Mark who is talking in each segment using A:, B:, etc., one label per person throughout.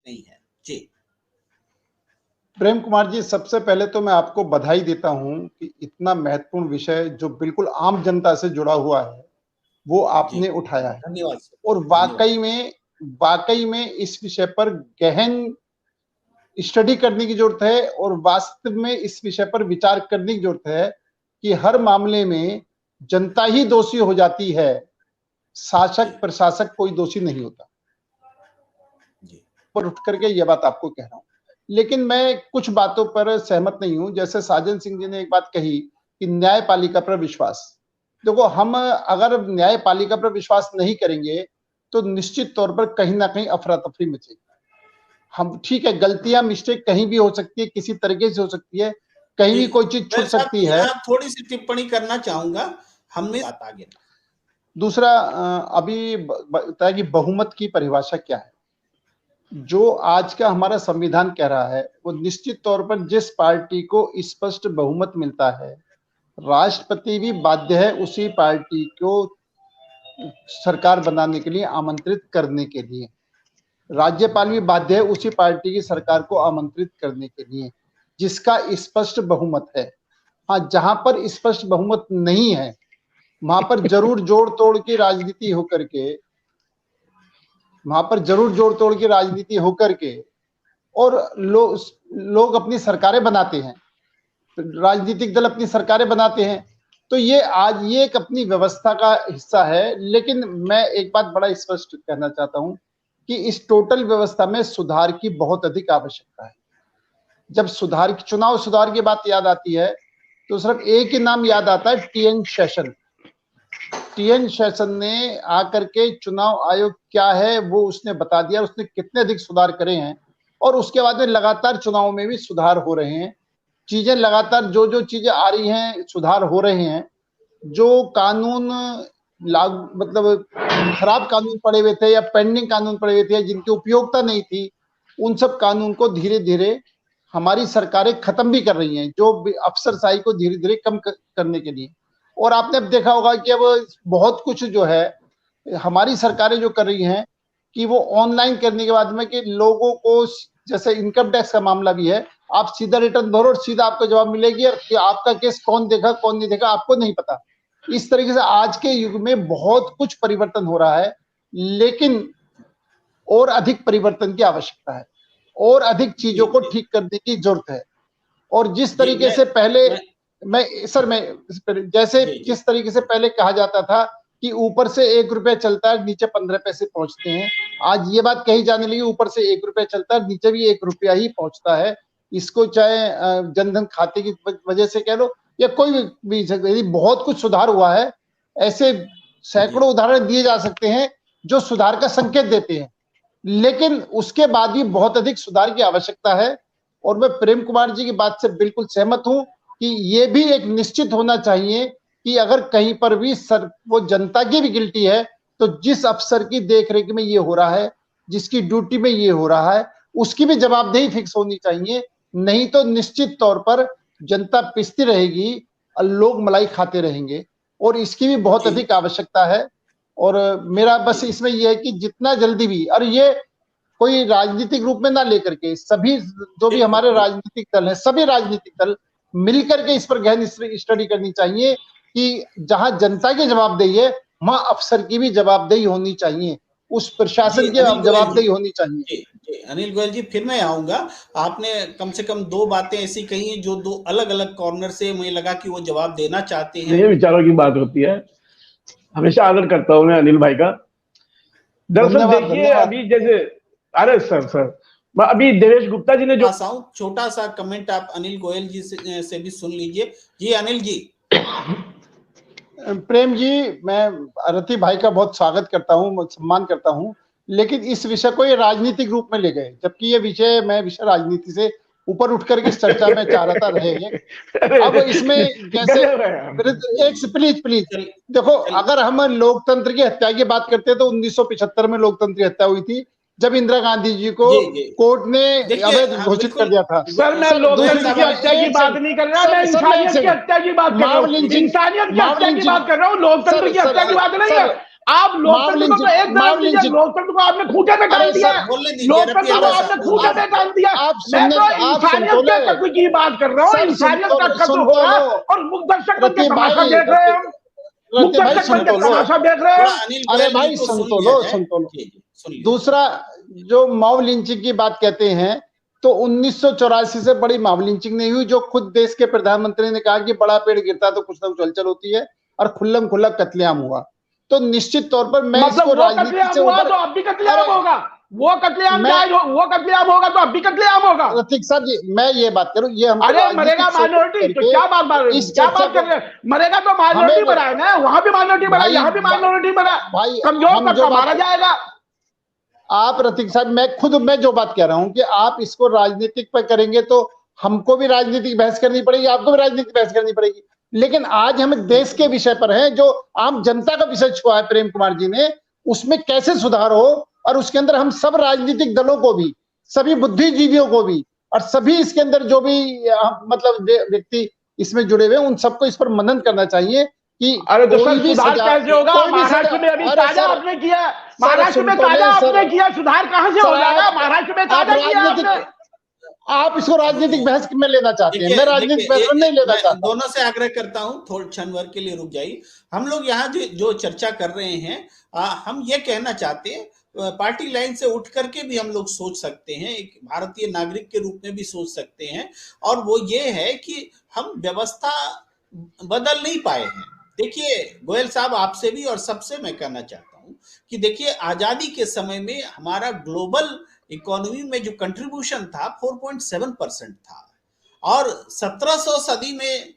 A: नहीं है। जी
B: प्रेम कुमार जी, सबसे पहले तो मैं आपको बधाई देता हूं कि इतना महत्वपूर्ण विषय जो बिल्कुल आम जनता से जुड़ा हुआ है वो आपने उठाया है।
A: धन्यवाद सर।
B: और वाकई में इस विषय पर गहन स्टडी करने की जरूरत है और वास्तव में इस विषय पर विचार करने की जरूरत है कि हर मामले में जनता ही दोषी हो जाती है, शासक प्रशासक कोई दोषी नहीं होता। पर उठ करके यह बात आपको कह रहा हूं, लेकिन मैं कुछ बातों पर सहमत नहीं हूं। जैसे साजन सिंह जी ने एक बात कही कि न्यायपालिका पर विश्वास। देखो, हम अगर न्यायपालिका पर विश्वास नहीं करेंगे तो निश्चित तौर पर कहीं ना कहीं अफरा तफरी मचेगी। हम ठीक है, गलतियां मिस्टेक कहीं भी हो सकती है, किसी तरीके से हो सकती है, कहीं भी कोई चीज छूट सकती है।
A: थोड़ी सी टिप्पणी करना चाहूंगा, हमने बात आगे।
B: दूसरा, अभी बताया कि बहुमत की परिभाषा क्या है। जो आज का हमारा संविधान कह रहा है वो निश्चित तौर पर जिस पार्टी को स्पष्ट बहुमत मिलता है, राष्ट्रपति भी बाध्य है उसी पार्टी को सरकार बनाने के लिए आमंत्रित करने के लिए, राज्यपाल भी बाध्य है उसी पार्टी की सरकार को आमंत्रित करने के लिए जिसका स्पष्ट बहुमत है। हाँ, जहां पर स्पष्ट बहुमत नहीं है वहां पर जरूर जोड़ तोड़ की राजनीति होकर के और लोग अपनी सरकारें बनाते हैं, राजनीतिक दल अपनी सरकारें बनाते हैं। तो ये एक अपनी व्यवस्था का हिस्सा है। लेकिन मैं एक बात बड़ा स्पष्ट कहना चाहता हूं कि इस टोटल व्यवस्था में सुधार की बहुत अधिक आवश्यकता है। जब चुनाव सुधार की बात याद आती है तो सिर्फ एक ही नाम याद आता है, टीएन शेषन। टीएन शेषन ने आकर के चुनाव आयोग क्या है वो उसने बता दिया, उसने कितने अधिक सुधार करे हैं और उसके बाद में लगातार चुनाव में भी सुधार हो रहे हैं। चीजें लगातार जो चीजें आ रही हैं सुधार हो रहे हैं। जो कानून लागू मतलब खराब कानून पड़े हुए थे या पेंडिंग कानून पड़े हुए थे जिनकी उपयोगिता नहीं थी, उन सब कानून को धीरे धीरे हमारी सरकारें खत्म भी कर रही हैं, जो अफसरशाही को धीरे धीरे कम करने के लिए। और आपने अब देखा होगा कि अब बहुत कुछ जो है हमारी सरकारें जो कर रही हैं कि वो ऑनलाइन करने के बाद में कि लोगों को, जैसे इनकम टैक्स का मामला भी है, आप सीधा रिटर्न भरो और सीधा आपको जवाब मिलेगी और कि आपका केस कौन देखा कौन नहीं देखा आपको नहीं पता। इस तरीके से आज के युग में बहुत कुछ परिवर्तन हो रहा है, लेकिन और अधिक परिवर्तन की आवश्यकता है और अधिक चीजों को ठीक करने की जरूरत है। और जिस तरीके से पहले जिस तरीके से पहले कहा जाता था कि ऊपर से 1 रुपया चलता है नीचे 15 पैसे पहुंचते हैं, आज ये बात कही जाने लगी ऊपर से 1 रुपया चलता है नीचे भी 1 रुपया ही पहुंचता है। इसको चाहे जनधन खाते की वजह से कह लो या कोई भी, बहुत कुछ सुधार हुआ है। ऐसे सैकड़ों उदाहरण दिए जा सकते हैं जो सुधार का संकेत देते हैं, लेकिन उसके बाद भी बहुत अधिक सुधार की आवश्यकता है। और मैं प्रेम कुमार जी की बात से बिल्कुल सहमत हूं कि ये भी एक निश्चित होना चाहिए कि अगर कहीं पर भी वो जनता की भी गिल्टी है तो जिस अफसर की देखरेख में ये हो रहा है, जिसकी ड्यूटी में ये हो रहा है, उसकी भी जवाबदेही फिक्स होनी चाहिए। नहीं तो निश्चित तौर पर जनता पिसती रहेगी और लोग मलाई खाते रहेंगे और इसकी भी बहुत अधिक आवश्यकता है। और मेरा बस इसमें यह है कि जितना जल्दी भी, और ये कोई राजनीतिक रूप में ना लेकर के, सभी जो भी हमारे राजनीतिक दल है, सभी राजनीतिक दल मिलकर के इस पर गहन स्टडी करनी चाहिए कि जहां जनता की जवाबदेही है वहां अफसर की भी जवाबदेही होनी चाहिए, उस प्रशासन की जवाबदेही होनी चाहिए।
A: अनिल गोयल जी, फिर मैं आऊंगा। आपने कम से कम 2 बातें ऐसी कही हैं जो 2 अलग अलग कॉर्नर से मुझे लगा कि वो जवाब देना चाहते हैं।
C: ये विचारों की बात होती है, हमेशा आदर करता हूं मैं अनिल भाई का। दरअसल देखिए, अभी जैसे सर अभी देवेश गुप्ता जी ने जो
A: छोटा सा कमेंट आप अनिल गोयल जी से भी सुन लीजिए। जी अनिल जी।
B: प्रेम जी, मैं रति भाई का बहुत स्वागत करता हूं, सम्मान करता हूं, लेकिन इस विषय को ये राजनीतिक रूप में ले गए, जबकि ये विषय राजनीति से ऊपर उठ करके इस चर्चा में चाह रहा था रहे। अब इसमें जैसे प्लीज देखो, अगर हम लोकतंत्र की हत्या की बात करते हैं तो 1975 में लोकतंत्र की हत्या हुई थी जब इंदिरा गांधी जी को कोर्ट ने अवैध घोषित कर दिया था।
C: सर मैं लोकतंत्र की हत्या की बात नहीं कर रहा, मैं इंसानियत की हत्या की बात कर रहा हूं। इंसानियत की हत्या की बात कर रहा हूं, लोकतंत्र की हत्या की बात नहीं है। आप लोकतंत्र को तो एक तरफ दीजिए, लोकतंत्र को आपने खूंटे में डाल दिया, लोकतंत्र को आपने खूंटे में डाल दिया। मैं तो इंसानियत के कत्ल की बात कर रहा हूँ, इंसानियत का कत्ल हो रहा है और मुक्त दर्शक बन के तमाशा देख रहे हैं हम, मुक्त दर्शक बन के तमाशा देख रहे हैं।
B: अरे भाई सुन तो लो। दूसरा जो मॉब लिंचिंग की बात कहते हैं, तो 1984 से बड़ी मॉब लिंचिंग नहीं हुई, जो खुद देश के प्रधानमंत्री ने कहा कि बड़ा पेड़ गिरता तो कुछ ना कुछ हलचल होती है, और खुल्लम खुल्ला कत्लेआम हुआ। तो निश्चित तौर पर मैं
C: मतलब
B: इसको राजनीति से
C: हुआ तो अब भी कत्लेआम होगा, वो कत्लेआम होगा तो अब भी कत्लेआम होगा।
B: रफीक साहब जी, मैं ये बात करूं, ये हम
C: अरे मरेगा माइनॉरिटी तो क्या बात कर रहे हैं, मरेगा तो माइनॉरिटी बना है ना, वहां भी माइनॉरिटी बना, यहाँ भी माइनॉरिटी बना, कमजोर तक मारा जाएगा।
B: आप रफीक साहब, मैं जो बात कह रहा हूं कि आप इसको राजनीतिक पर करेंगे तो हमको भी राजनीतिक बहस करनी पड़ेगी, आपको भी राजनीतिक बहस करनी पड़ेगी। लेकिन आज हम देश के विषय पर हैं, जो आम जनता का विषय छुआ है प्रेम कुमार जी ने, उसमें कैसे सुधार हो, और उसके अंदर हम सब राजनीतिक दलों को भी, सभी बुद्धिजीवियों को भी, और सभी इसके अंदर जो भी मतलब व्यक्ति इसमें जुड़े हुए हैं, उन सबको इस पर मनन करना चाहिए कि
C: अरे तो सर सुधार कैसे होगा? महाराष्ट्र में अभी ताजा आपने किया, महाराष्ट्र में ताजा आपने किया, सुधार कहां से हो जाएगा? महाराष्ट्र में ताजा किया आपने।
B: आप इसको राजनीतिक बहस में लेना चाहते हैं, मैं राजनीतिक बहस में नहीं लेना चाहता।
A: दोनों से आग्रह करता हूं, थोड़े क्षण भर के लिए रुक जाइए। हम लोग यहाँ जो चर्चा कर रहे हैं, हम ये कहना चाहते हैं, पार्टी लाइन से उठ करके भी हम लोग सोच सकते हैं, एक भारतीय नागरिक के रूप में भी सोच सकते हैं, और वो ये है कि हम व्यवस्था बदल नहीं पाए हैं। देखिए गोयल साहब, आपसे भी और सबसे मैं कहना चाहता हूं कि देखिए, आजादी के समय में हमारा ग्लोबल इकोनॉमी में जो कंट्रीब्यूशन था 4.7% था, और 1700 सदी में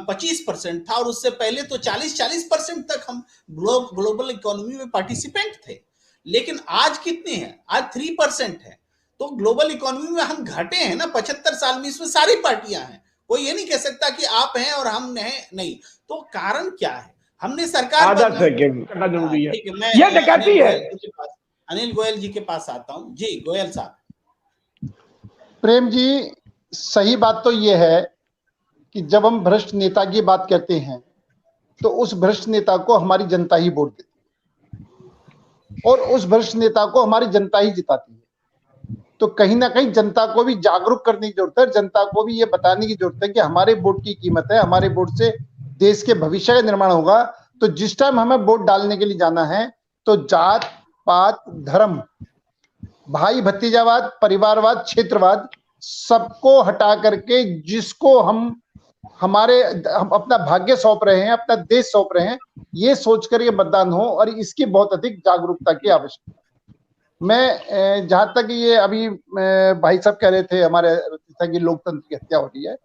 A: 25% था, और उससे पहले तो 40% तक हम ग्लोबल इकोनॉमी में पार्टिसिपेंट थे। लेकिन आज कितने हैं? आज 3% है। तो ग्लोबल इकोनॉमी में हम घटे हैं ना 75 साल में। इसमें सारी पार्टियां हैं, कोई ये नहीं कह सकता कि आप हैं और हम नहीं। तो कारण क्या है? हमने सरकार
C: करना जरूरी है, ये डकैती है।
A: अनिल गोयल जी के पास आता हूं। जी गोयल साहब।
B: प्रेम जी, सही बात तो ये है कि जब हम भ्रष्ट नेता की बात करते हैं तो उस भ्रष्ट नेता को हमारी जनता ही वोट देती है, और उस भ्रष्ट नेता को हमारी जनता ही जिताती है। तो कहीं ना कहीं जनता को भी जागरूक करने की जरूरत है, जनता को भी ये बताने की जरूरत है कि हमारे वोट की कीमत है, हमारे वोट से देश के भविष्य का निर्माण होगा। तो जिस टाइम हमें वोट डालने के लिए जाना है, तो जात पात धर्म, भाई भतीजावाद, परिवारवाद, क्षेत्रवाद, सबको हटा करके जिसको हम अपना भाग्य सौंप रहे हैं, अपना देश सौंप रहे हैं, ये सोचकर ये मतदान हो, और इसकी बहुत अधिक जागरूकता की आवश्यकता। मैं जहां तक ये अभी भाई साहब कह रहे थे हमारे की लोकतंत्र की हत्या हो रही है,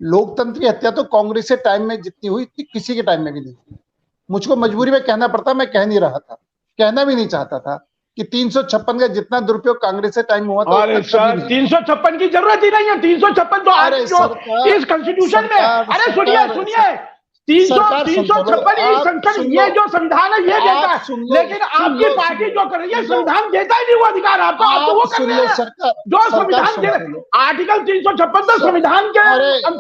B: लोकतंत्र की हत्या तो कांग्रेस के टाइम में जितनी हुई थी किसी के टाइम में भी नहीं हुई। मुझको मजबूरी में कहना पड़ता, मैं कह नहीं रहा था, कहना भी नहीं चाहता था कि 356 का जितना दुरुपयोग कांग्रेस से टाइम हुआ था।
C: अरे सर 356 की जरूरत ही नहीं है, 356 तो आज जो इस कॉन्स्टिट्यूशन में, अरे सुनिए 356 ये जो संविधान है ये देता है, लेकिन आपकी पार्टी जो कर रही है संविधान देता ही नहीं वो अधिकार आपको, आप तो वो कर रहे हैं जो संविधान आर्टिकल 356 तो संविधान के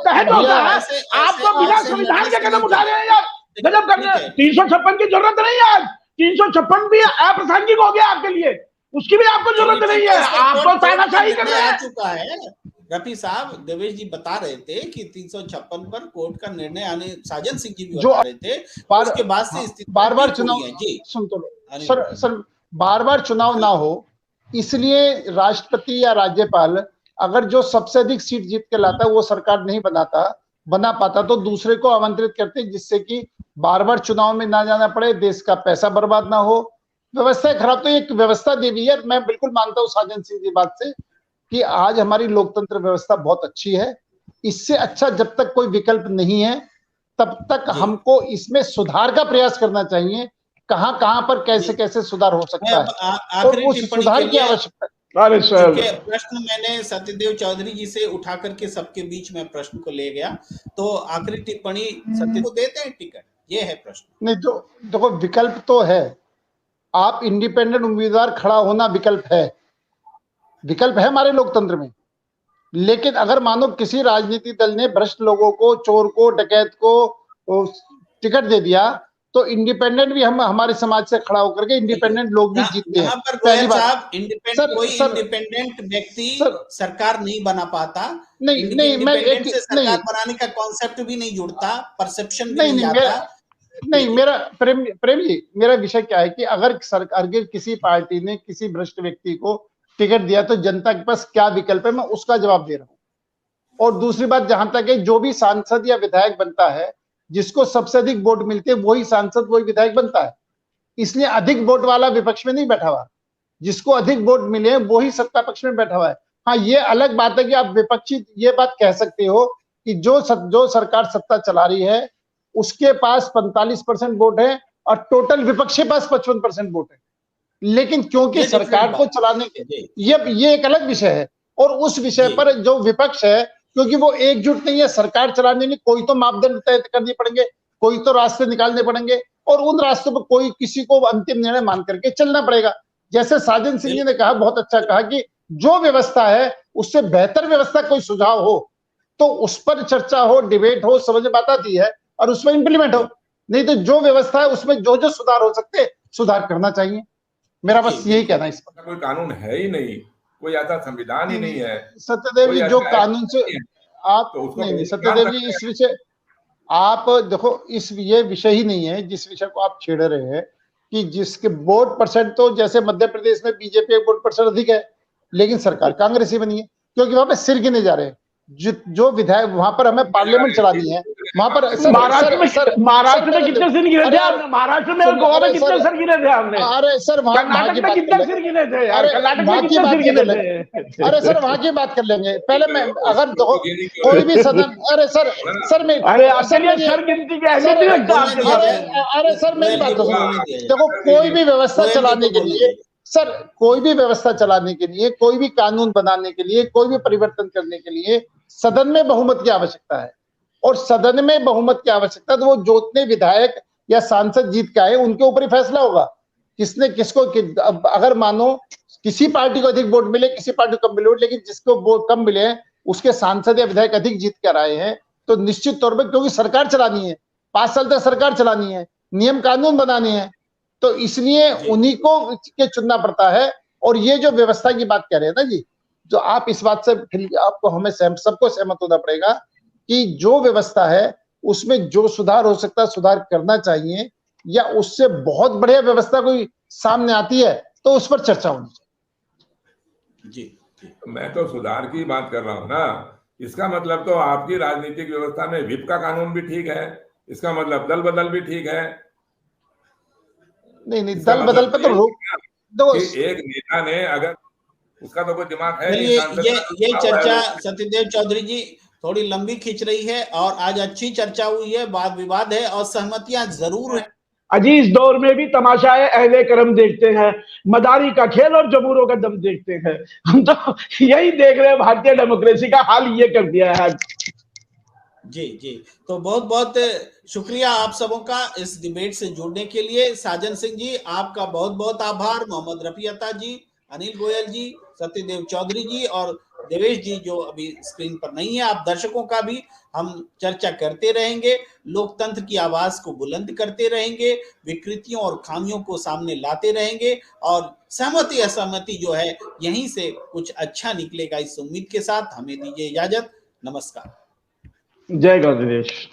C: तहत होता है, आप तो बिना संविधान के कदम उठा रहे हैं यार, गजब कर रहे हैं। 356 की जरूरत नहीं है आज, 356 भी अप्रासंगिक हो गया आपके लिए, उसकी भी आपको जरूरत नहीं है, आपको तानाशाही कर रहे हैं।
A: रफी साहब, देवेश जी बता रहे थे कि 356 पर कोर्ट का निर्णय आने, साजन सिंह जी भी बता रहे थे, उसके बाद से
B: बार-बार चुनाव, सुन तो सर बार-बार चुनाव ना हो, इसलिए राष्ट्रपति या राज्यपाल अगर जो सबसे अधिक सीट जीत के लाता है वो सरकार नहीं बना पाता तो दूसरे को आमंत्रित करते, जिससे कि बार-बार चुनाव में ना जाना पड़े, देश का पैसा बर्बाद ना हो, व्यवस्था खराब। तो एक व्यवस्था देवी है, मैं बिल्कुल मानता हूँ साजन सिंह की बात से कि आज हमारी लोकतंत्र व्यवस्था बहुत अच्छी है। इससे अच्छा जब तक कोई विकल्प नहीं है तब तक हमको इसमें सुधार का प्रयास करना चाहिए, कहां पर कैसे सुधार हो सकता है, और उस सुधार की आवश्यकता है।
C: अरे सर,
A: प्रश्न मैंने सत्यदेव चौधरी जी से उठा करके सबके बीच में प्रश्न को ले गया, तो आखिरी टिप्पणी सत्य को देते हैं टिकट, ये है प्रश्न।
B: नहीं तो देखो, विकल्प तो है, आप इंडिपेंडेंट उम्मीदवार खड़ा होना विकल्प है हमारे लोकतंत्र में। लेकिन अगर मानो किसी राजनीतिक दल ने भ्रष्ट लोगों को, चोर को, डकैत को टिकट दे दिया, तो इंडिपेंडेंट भी हम हमारे समाज से खड़ा होकर के इंडिपेंडेंट लोग भी जीतते हैं।
A: पर
B: पहली बात
A: साहब, इंडिपेंडेंट व्यक्ति सरकार नहीं बना पाता।
B: नहीं,
A: इंडिपेंडेंट से सरकार बनाने का कॉन्सेप्ट भी नहीं जुड़ता, परसेप्शन भी नहीं आता।
B: नहीं, मेरा प्रेम जी, मेरा विषय क्या है कि अगर किसी पार्टी ने किसी भ्रष्ट व्यक्ति को टिकट दिया तो जनता के पास क्या विकल्प है, मैं उसका जवाब दे रहा हूं। और दूसरी बात, जहां तक है, जो भी सांसद या विधायक बनता है, जिसको सबसे अधिक वोट मिलते हैं वही सांसद वही विधायक बनता है। इसलिए अधिक वोट वाला विपक्ष में नहीं बैठा हुआ, जिसको अधिक वोट मिले वही सत्ता पक्ष में बैठा हुआ है। हाँ, ये अलग बात है कि आप विपक्षी ये बात कह सकते हो कि जो सरकार सत्ता चला रही है उसके पास 45% वोट है और टोटल विपक्ष के पास 55% वोट है, लेकिन क्योंकि सरकार को चलाने के ये एक अलग विषय है। और उस विषय पर जो विपक्ष है, क्योंकि वो एकजुट नहीं है सरकार चलाने में, कोई तो मापदंड तय करने पड़ेंगे, कोई तो रास्ते निकालने पड़ेंगे और उन रास्तों पर कोई किसी को अंतिम निर्णय मान करके चलना पड़ेगा। जैसे साजन सिंह जी ने कहा, बहुत अच्छा कहा कि जो व्यवस्था है उससे बेहतर व्यवस्था कोई सुझाव हो तो उस पर चर्चा हो, डिबेट हो, समझ में बात आती है और उसमें इंप्लीमेंट हो। नहीं तो जो व्यवस्था है उसमें जो जो सुधार हो सकते सुधार करना चाहिए। मेरा बस यही कहना है। इस पर
D: कोई कानून है ही नहीं, कोई ऐसा संविधान ही नहीं है
B: सत्यदेव जी, जो कानून से आप नहीं सत्यदेव जी, इस विषय आप देखो, ये विषय ही नहीं है जिस विषय को आप छेड़ रहे हैं कि जिसके वोट परसेंट, तो जैसे मध्य प्रदेश में बीजेपी का वोट परसेंट अधिक है लेकिन सरकार कांग्रेस ही बनी है, क्योंकि वहां पे सिर गिने जा रहे हैं। जो विधायक वहां पर हमें पार्लियामेंट चलानी है, वहां पर
C: महाराष्ट्र में कितने सिर गिरे थे आपने? महाराष्ट्र में और गोवा में कितने सिर गिरे थे आपने?
B: अरे सर,
C: कर्नाटक में कितने सिर गिरे थे? कर्नाटक में कितने सिर गिरे थे?
B: अरे सर, वहां की बात कर लेंगे पहले। मैं अगर कोई भी सदन, अरे सर मैं
C: सर गिनती के
B: अरे सर मेरी बात देखो, कोई भी व्यवस्था चलाने के लिए सर, कोई भी व्यवस्था चलाने के लिए, कोई भी कानून बनाने के लिए, कोई भी परिवर्तन करने के लिए सदन में बहुमत की आवश्यकता है। और सदन में बहुमत की आवश्यकता तो वो जोतने विधायक या सांसद जीत के आए उनके ऊपर ही फैसला होगा। किसने किसको अगर मानो किसी पार्टी को अधिक वोट मिले, किसी पार्टी को कम मिले, लेकिन जिसको वोट कम मिले उसके सांसद या विधायक अधिक जीत कर आए हैं, तो निश्चित तौर पर, क्योंकि सरकार चलानी है, 5 साल तक सरकार चलानी है, नियम कानून बनाने हैं, तो इसलिए उन्हीं को के चुनना पड़ता है। और ये जो व्यवस्था की बात कह रहे हैं ना जी, जो आप इस बात से आपको हमें सबको सहमत होना पड़ेगा कि जो व्यवस्था है उसमें जो सुधार हो सकता है सुधार करना चाहिए, या उससे बहुत बढ़िया व्यवस्था कोई सामने आती है तो उस पर चर्चा होनी चाहिए।
D: जी, मैं तो सुधार की बात कर रहा हूं ना। इसका मतलब तो आपकी राजनीतिक व्यवस्था में व्हिप का कानून भी ठीक है, इसका मतलब दल बदल भी ठीक है।
B: नहीं, दल बदल पे तो
D: एक नेता ने अगर उसका तो कोई दिमाग है
A: नहीं। ये चर्चा सत्यदेव चौधरी जी थोड़ी लंबी खींच रही है और आज अच्छी चर्चा हुई है, वाद विवाद है और सहमतियां जरूर है।
C: अजी, इस दौर में भी तमाशाए अहले करम देखते हैं, मदारी का खेल और जबूरों का दम देखते हैं। हम तो यही देख रहे हैं, भारतीय डेमोक्रेसी का हाल ये कर दिया है।
A: जी, तो बहुत बहुत शुक्रिया आप सबों का इस डिबेट से जुड़ने के लिए। साजन सिंह जी, आपका बहुत बहुत आभार। मोहम्मद रफी अता जी, अनिल गोयल जी, सत्यदेव चौधरी जी और देवेश जी जो अभी स्क्रीन पर नहीं है, आप दर्शकों का भी हम चर्चा करते रहेंगे, लोकतंत्र की आवाज को बुलंद करते रहेंगे, विकृतियों और खामियों को सामने लाते रहेंगे और सहमति असहमति जो है यहीं से कुछ अच्छा निकलेगा, इस उम्मीद के साथ हमें दीजिए इजाजत। नमस्कार।
C: जय गणेश।